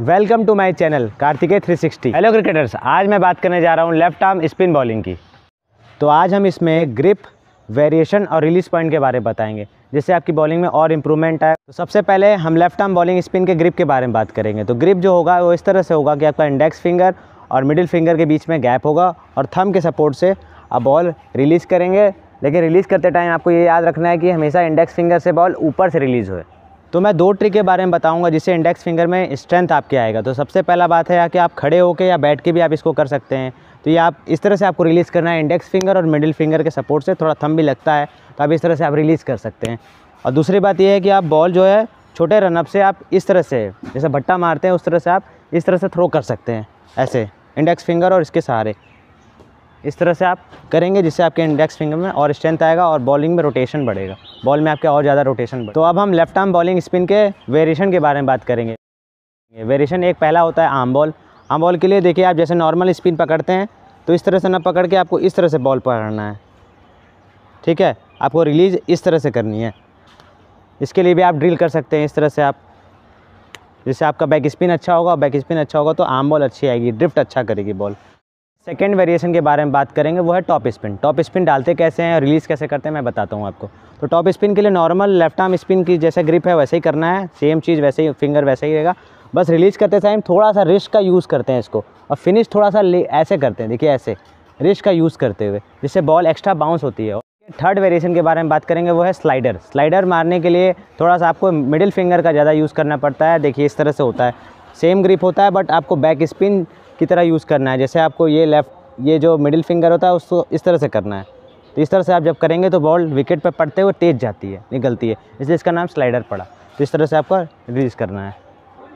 Welcome to my channel Kartikeya 360। Hello cricketers, आज मैं बात करने जा रहा हूँ लेफ्ट आर्म स्पिन बॉलिंग की। तो आज हम इसमें ग्रिप, वेरिएशन और रिलीज पॉइंट के बारे में बताएंगे, जिससे आपकी बॉलिंग में और इम्प्रूवमेंट आए। तो सबसे पहले हम लेफ्ट आर्म बॉलिंग स्पिन के ग्रिप के बारे में बात करेंगे। तो ग्रिप जो होगा वो इस तरह से होगा कि आपका इंडेक्स फिंगर और मिडिल फिंगर के बीच में गैप होगा और थंब के सपोर्ट से आप बॉल रिलीज़ करेंगे। लेकिन रिलीज़ करते टाइम आपको ये याद रखना है कि हमेशा इंडेक्स फिंगर से बॉल ऊपर से रिलीज़ होए। तो मैं दो ट्रिक के बारे में बताऊंगा जिससे इंडेक्स फिंगर में स्ट्रेंथ आपके आएगा। तो सबसे पहला बात है कि आप खड़े होकर या बैठ के भी आप इसको कर सकते हैं। तो ये आप इस तरह से आपको रिलीज़ करना है, इंडेक्स फिंगर और मिडिल फिंगर के सपोर्ट से। थोड़ा थंब भी लगता है तो आप इस तरह से आप रिलीज़ कर सकते हैं। और दूसरी बात ये है कि आप बॉल जो है छोटे रनअप से आप इस तरह से, जैसे भट्टा मारते हैं उस तरह से आप इस तरह से थ्रो कर सकते हैं, ऐसे इंडेक्स फिंगर और इसके सहारे इस तरह से आप करेंगे, जिससे आपके इंडेक्स फिंगर में और स्ट्रेंथ आएगा और बॉलिंग में रोटेशन बढ़ेगा, बॉल में आपके और ज़्यादा रोटेशन बढ़ेगा। तो अब हम लेफ्ट आर्म बॉलिंग स्पिन के वेरिएशन के बारे में बात करेंगे। वेरिएशन एक पहला होता है आर्म बॉल। आर्म बॉल के लिए देखिए, आप जैसे नॉर्मल स्पिन पकड़ते हैं तो इस तरह से ना पकड़ के आपको इस तरह से बॉल पकड़ना है, ठीक है। आपको रिलीज़ इस तरह से करनी है। इसके लिए भी आप ड्रिल कर सकते हैं इस तरह से आप, जिससे आपका बैक स्पिन अच्छा होगा। बैक स्पिन अच्छा होगा तो आर्म बॉल अच्छी आएगी, ड्रिफ्ट अच्छा करेगी बॉल। सेकेंड वेरिएशन के बारे में बात करेंगे, वो है टॉप स्पिन। टॉप स्पिन डालते कैसे हैं और रिलीज़ कैसे करते हैं मैं बताता हूँ आपको। तो टॉप स्पिन के लिए नॉर्मल लेफ्ट आर्म स्पिन की जैसे ग्रिप है वैसे ही करना है, सेम चीज़ वैसे ही, फिंगर वैसे ही रहेगा। बस रिलीज़ करते टाइम थोड़ा सा रिस्ट का यूज़ करते हैं इसको, और फिनिश थोड़ा सा ऐसे करते हैं, देखिए ऐसे रिस्ट का यूज़ करते हुए, जिससे बॉल एक्स्ट्रा बाउंस होती है। थर्ड वेरिएशन के बारे में बात करेंगे, वो है स्लाइडर। स्लाइडर मारने के लिए थोड़ा सा आपको मिडिल फिंगर का ज़्यादा यूज़ करना पड़ता है। देखिए इस तरह से होता है, सेम ग्रिप होता है बट आपको बैक स्पिन की तरह यूज़ करना है। जैसे आपको ये जो मिडिल फिंगर होता है उसको इस तरह से करना है। तो इस तरह से आप जब करेंगे तो बॉल विकेट पर पड़ते हुए तेज जाती है, निकलती है, इसलिए इसका नाम स्लाइडर पड़ा। तो इस तरह से आपको रिलीज़ करना है।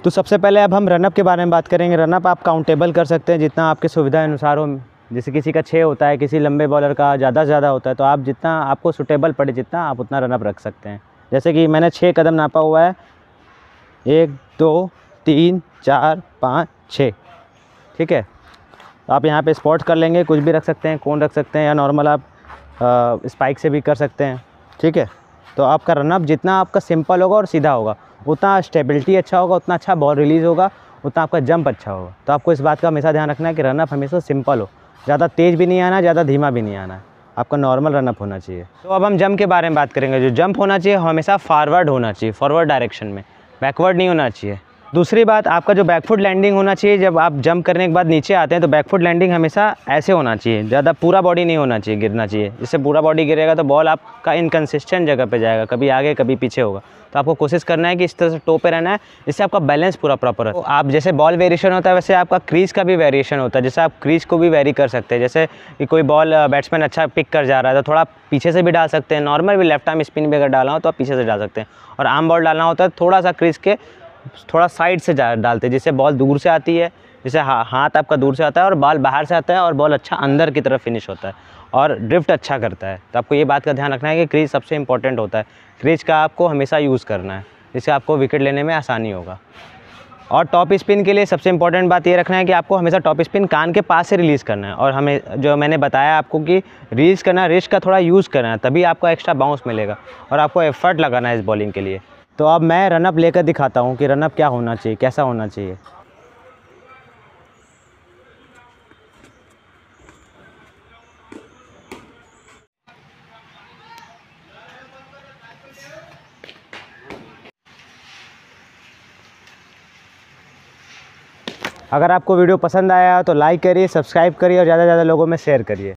तो सबसे पहले अब हम रनअप के बारे में बात करेंगे। रनअप आप काउंटेबल कर सकते हैं जितना आपकी सुविधा अनुसार हो। जैसे किसी का 6 होता है, किसी लंबे बॉलर का ज़्यादा से ज़्यादा होता है, तो आप जितना आपको सूटेबल पड़े जितना आप उतना रनअप रख सकते हैं। जैसे कि मैंने 6 कदम नापा हुआ है, 1 2 3 4 5 6, ठीक है। तो आप यहाँ पे स्पॉट कर लेंगे, कुछ भी रख सकते हैं, कोन रख सकते हैं या नॉर्मल आप स्पाइक से भी कर सकते हैं, ठीक है। तो आपका रनअप जितना आपका सिंपल होगा और सीधा होगा उतना स्टेबिलिटी अच्छा होगा, उतना अच्छा बॉल रिलीज़ होगा, उतना आपका जंप अच्छा होगा। तो आपको इस बात का हमेशा ध्यान रखना है कि रनअप हमेशा सिंपल हो, ज़्यादा तेज़ भी नहीं आना, ज़्यादा धीमा भी नहीं आना, आपका नॉर्मल रनअप होना चाहिए। तो अब हम जंप के बारे में बात करेंगे। जो जंप होना चाहिए हमेशा फॉरवर्ड होना चाहिए, फॉरवर्ड डायरेक्शन में, बैकवर्ड नहीं होना चाहिए। दूसरी बात, आपका जो बैकफुट लैंडिंग होना चाहिए, जब आप जंप करने के बाद नीचे आते हैं तो बैकफुट लैंडिंग हमेशा ऐसे होना चाहिए, ज़्यादा पूरा बॉडी नहीं होना चाहिए, गिरना चाहिए। जिससे पूरा बॉडी गिरेगा तो बॉल आपका इनकंसिस्टेंट जगह पे जाएगा, कभी आगे कभी पीछे होगा। तो आपको कोशिश करना है कि इस तरह से टो पे रहना है, जिससे आपका बैलेंस पूरा प्रॉपर है। तो आप जैसे बॉल वेरिएशन होता है वैसे आपका क्रीज का भी वेरिएशन होता है। जैसे आप क्रीज को भी वेरी कर सकते हैं, जैसे कि कोई बॉल बैट्समैन अच्छा पिक कर जा रहा है तो थोड़ा पीछे से भी डाल सकते हैं। नॉर्मल भी लेफ्ट आर्म स्पिन भी अगर डालना हो तो आप पीछे से डाल सकते हैं, और आर्म बॉल डालना होता है थोड़ा सा क्रीज के थोड़ा साइड से डालते हैं, जिससे बॉल दूर से आती है। जैसे हाथ आपका दूर से आता है और बॉल बाहर से आता है, और बॉल अच्छा अंदर की तरफ फिनिश होता है और ड्रिफ्ट अच्छा करता है। तो आपको ये बात का ध्यान रखना है कि क्रीज सबसे इंपॉर्टेंट होता है। क्रीज का आपको हमेशा यूज़ करना है, जिससे आपको विकेट लेने में आसानी होगा। और टॉप स्पिन के लिए सबसे इंपॉर्टेंट बात ये रखना है कि आपको हमेशा टॉप स्पिन कान के पास से रिलीज़ करना है। और हमें जो मैंने बताया आपको कि रिलीज़ करना है, रिस्ट का थोड़ा यूज़ करना है, तभी आपको एक्स्ट्रा बाउंस मिलेगा और आपको एफर्ट लगाना है इस बॉलिंग के लिए। तो अब मैं रनअप लेकर दिखाता हूँ कि रनअप क्या होना चाहिए, कैसा होना चाहिए। अगर आपको वीडियो पसंद आया तो लाइक करिए, सब्सक्राइब करिए और ज़्यादा से ज़्यादा लोगों में शेयर करिए।